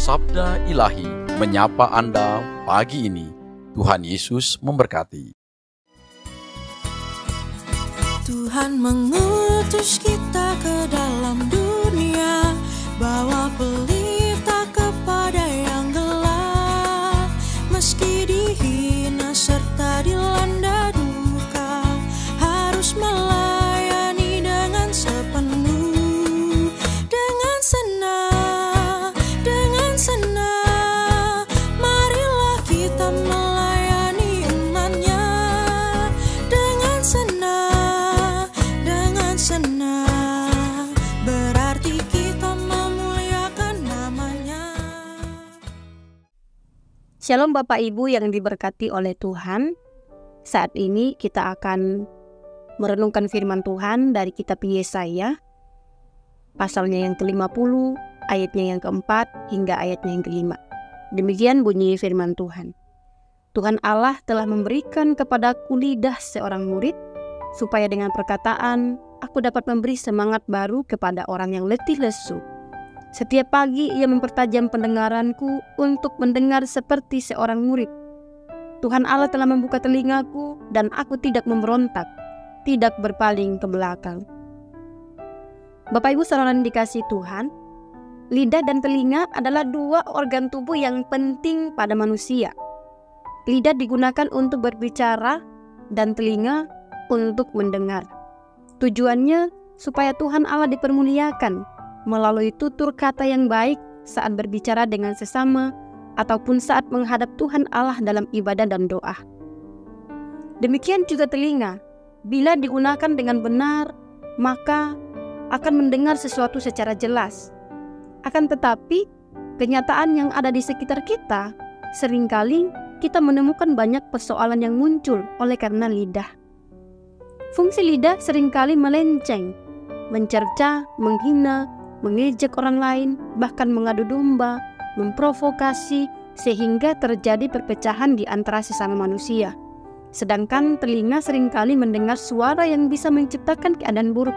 Sabda Ilahi menyapa Anda pagi ini. Tuhan Yesus memberkati. Tuhan mengutus kita ke dalam dunia, bawa pelita kepada yang gelap. Meski dihina serta dilanda duka, harus melayani dengan sepenuh, dengan senang, dengan senang. Marilah kita melayani umatnya dengan senang, dengan senang. Berarti kita memuliakan namanya. Shalom Bapak Ibu yang diberkati oleh Tuhan. Saat ini kita akan merenungkan firman Tuhan dari kitab Yesaya, pasalnya yang ke-50, ayatnya yang ke-4 hingga ayatnya yang ke-5. Demikian bunyi firman Tuhan. Tuhan Allah telah memberikan kepadaku lidah seorang murid, supaya dengan perkataan aku dapat memberi semangat baru kepada orang yang letih lesu. Setiap pagi ia mempertajam pendengaranku untuk mendengar seperti seorang murid. Tuhan Allah telah membuka telingaku dan aku tidak memberontak, tidak berpaling ke belakang. Bapak Ibu saudara yang dikasihi Tuhan, lidah dan telinga adalah dua organ tubuh yang penting pada manusia. Lidah digunakan untuk berbicara dan telinga untuk mendengar. Tujuannya supaya Tuhan Allah dipermuliakan melalui tutur kata yang baik saat berbicara dengan sesama ataupun saat menghadap Tuhan Allah dalam ibadah dan doa. Demikian juga telinga, bila digunakan dengan benar, maka akan mendengar sesuatu secara jelas. Akan tetapi, kenyataan yang ada di sekitar kita, seringkali kita menemukan banyak persoalan yang muncul oleh karena lidah. Fungsi lidah seringkali melenceng, mencerca, menghina, mengejek orang lain, bahkan mengadu domba, memprovokasi, sehingga terjadi perpecahan di antara sesama manusia. Sedangkan telinga seringkali mendengar suara yang bisa menciptakan keadaan buruk.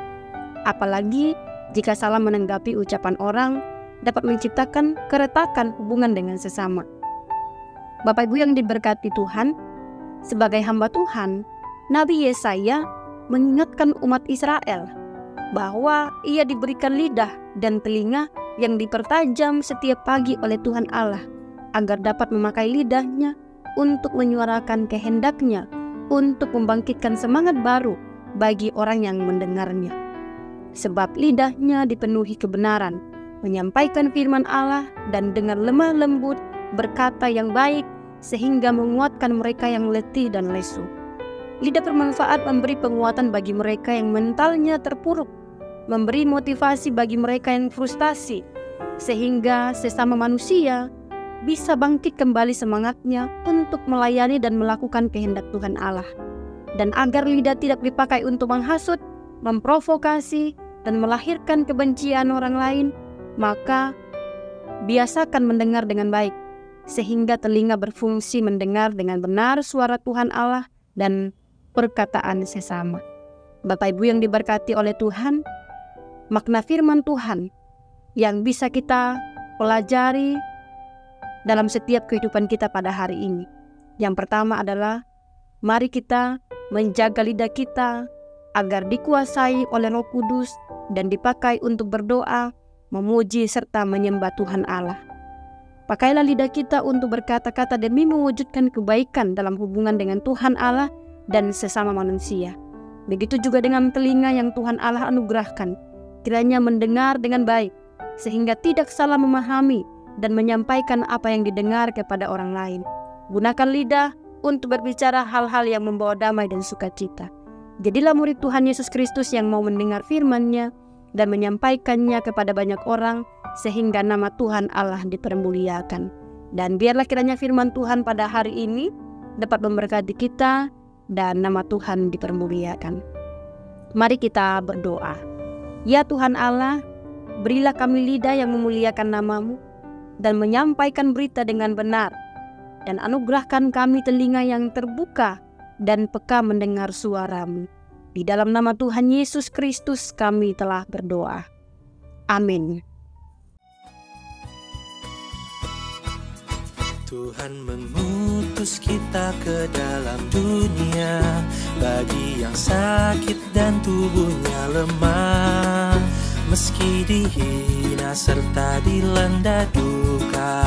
Apalagi jika salah menanggapi ucapan orang, dapat menciptakan keretakan hubungan dengan sesama. Bapak Ibu yang diberkati Tuhan, sebagai hamba Tuhan, Nabi Yesaya mengingatkan umat Israel bahwa ia diberikan lidah dan telinga yang dipertajam setiap pagi oleh Tuhan Allah, agar dapat memakai lidahnya untuk menyuarakan kehendaknya, untuk membangkitkan semangat baru bagi orang yang mendengarnya. Sebab lidahnya dipenuhi kebenaran, menyampaikan firman Allah dan dengan lemah lembut berkata yang baik, sehingga menguatkan mereka yang letih dan lesu. Lidah bermanfaat memberi penguatan bagi mereka yang mentalnya terpuruk, memberi motivasi bagi mereka yang frustasi, sehingga sesama manusia bisa bangkit kembali semangatnya untuk melayani dan melakukan kehendak Tuhan Allah. Dan agar lidah tidak dipakai untuk menghasut, memprovokasi, dan melahirkan kebencian orang lain, maka biasakan mendengar dengan baik, sehingga telinga berfungsi mendengar dengan benar suara Tuhan Allah dan perkataan sesama. Bapak Ibu yang diberkati oleh Tuhan, makna firman Tuhan yang bisa kita pelajari dalam setiap kehidupan kita pada hari ini. Yang pertama adalah, mari kita menjaga lidah kita agar dikuasai oleh Roh Kudus dan dipakai untuk berdoa, memuji serta menyembah Tuhan Allah. Pakailah lidah kita untuk berkata-kata demi mewujudkan kebaikan dalam hubungan dengan Tuhan Allah dan sesama manusia. Begitu juga dengan telinga yang Tuhan Allah anugerahkan, kiranya mendengar dengan baik, sehingga tidak salah memahami dan menyampaikan apa yang didengar kepada orang lain. Gunakan lidah untuk berbicara hal-hal yang membawa damai dan sukacita. Jadilah murid Tuhan Yesus Kristus yang mau mendengar firman-Nya dan menyampaikannya kepada banyak orang, sehingga nama Tuhan Allah dipermuliakan. Dan biarlah kiranya firman Tuhan pada hari ini dapat memberkati kita dan nama Tuhan dipermuliakan. Mari kita berdoa. Ya Tuhan Allah, berilah kami lidah yang memuliakan nama-Mu dan menyampaikan berita dengan benar, dan anugerahkan kami telinga yang terbuka dan peka mendengar suara-Mu. Di dalam nama Tuhan Yesus Kristus kami telah berdoa. Amin. Tuhan mengutus kita ke dalam dunia, bagi yang sakit dan tubuhnya lemah. Meski dihina serta dilanda duka,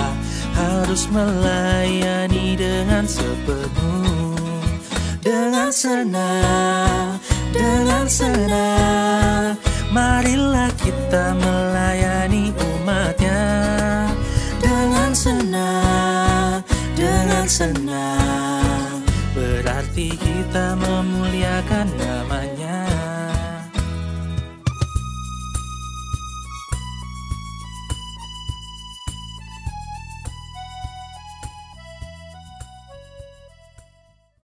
harus melayani dengan sepenuh. Dengan senang, marilah kita melayani umatnya. Dengan senang, berarti kita memuliakan